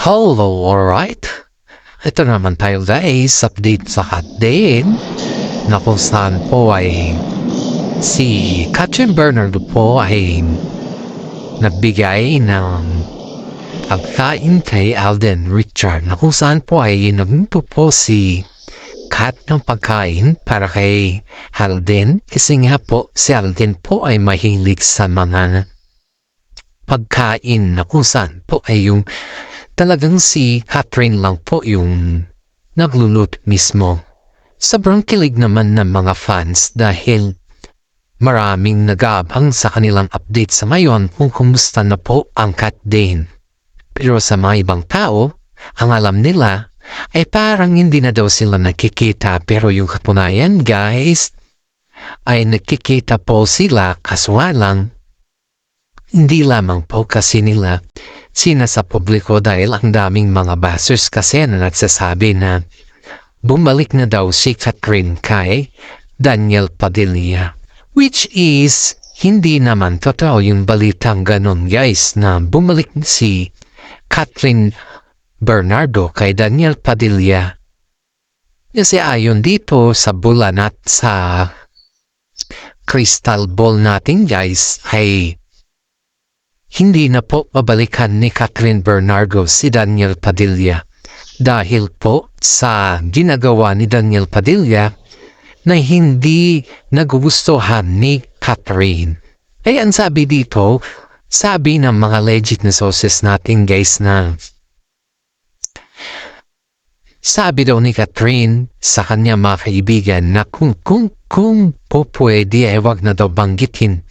Hello, alright. Ito naman tayo guys, update sa din na kung saan po ay si Katrin Bernardo po ay nagbigay ng pagkain kay Alden Richard na kung saan po ay nagluto po si Kat ng pagkain para kay Alden kasi nga po si Alden po ay mahilig sa mga pagkain na kung saan po ay yung talagang si Katrin lang po yung nagluluto mismo. Sobrang kilig naman ng mga fans dahil maraming nag-aabang sa kanilang update sa ngayon kung kumusta na po ang Kat din. Pero sa mga ibang tao, ang alam nila ay parang hindi na daw sila nakikita pero yung katunayan guys ay nakikita po sila kaswalang hindi lamang po kasi nila sinasa publiko dahil ang daming mga basers kasi na nagsasabi na bumalik na daw si Katrin kay Daniel Padilla. Which is, hindi naman totoo yung balitang ganon guys na bumalik si Katrin Bernardo kay Daniel Padilla. Kasi ayon dito sa bulan at sa crystal ball natin guys ay hindi na po mabalikan ni Katrin Bernardo si Daniel Padilla dahil po sa ginagawa ni Daniel Padilla na hindi nagugustuhan ni Katrin. Ay ang sabi dito, sabi ng mga legit na sources natin guys na sabi daw ni Katrin sa kanya mga kaibigan na kung po pwede ay wag na daw banggitin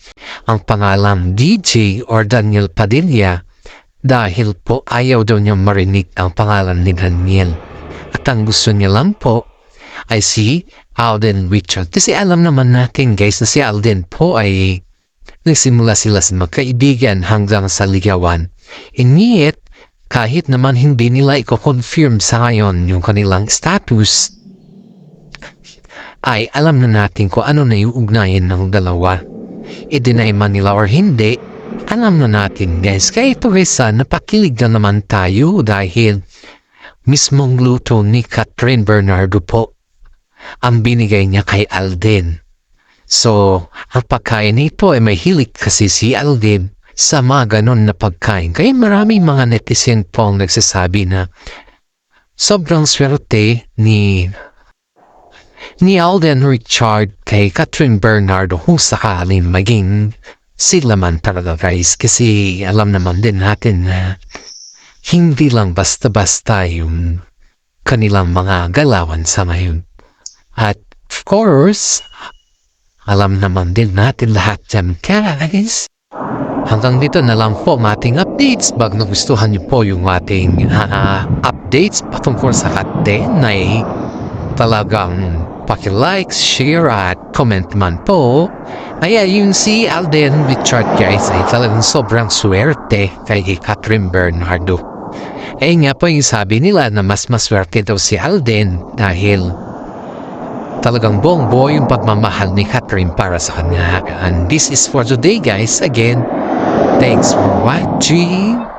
ang pangalang DJ or Daniel Padilla dahil po ayaw daw niya marinig ang pangalan ni Daniel. At ang gusto niya lang po ay si Alden Richard. Kasi alam naman natin guys na si Alden po ay nagsimula sila sa magkaibigan hanggang sa ligawan. And yet, kahit naman hindi nila i-confirm sa ngayon yung kanilang status, ay alam na natin kung ano na yung ugnayan ng dalawa. I-deny man nila or hindi, alam na natin guys. Kaya ito guys, napakilig na naman tayo dahil mismong luto ni Katrin Bernardo po ang binigay niya kay Alden. So, ang pagkain nito ay may hilig kasi si Alden sa mga ganon na pagkain. Kaya maraming mga netizen po ang nagsasabi na sobrang swerte ni Alden Richard kay Katrin Bernardo kung sakaling maging sila man talaga guys. Kasi alam naman din natin na hindi lang basta-basta yung kanilang mga galawan sa ngayon. At of course, alam naman din natin lahat dyan guys. Hanggang dito na lang po ang ating updates. Bag nagustuhan niyo po yung ating updates patungkol sa Kat din ay talagang paki-like, share at comment man po. Ay yun si Alden Richard guys ay talagang sobrang swerte kay Katrin Bernardo. Eh nga po yung sabi nila na mas maswerte daw si Alden dahil talagang buong-buo yung pagmamahal ni Katrin para sa kanya. And this is for today guys. Again, thanks for watching.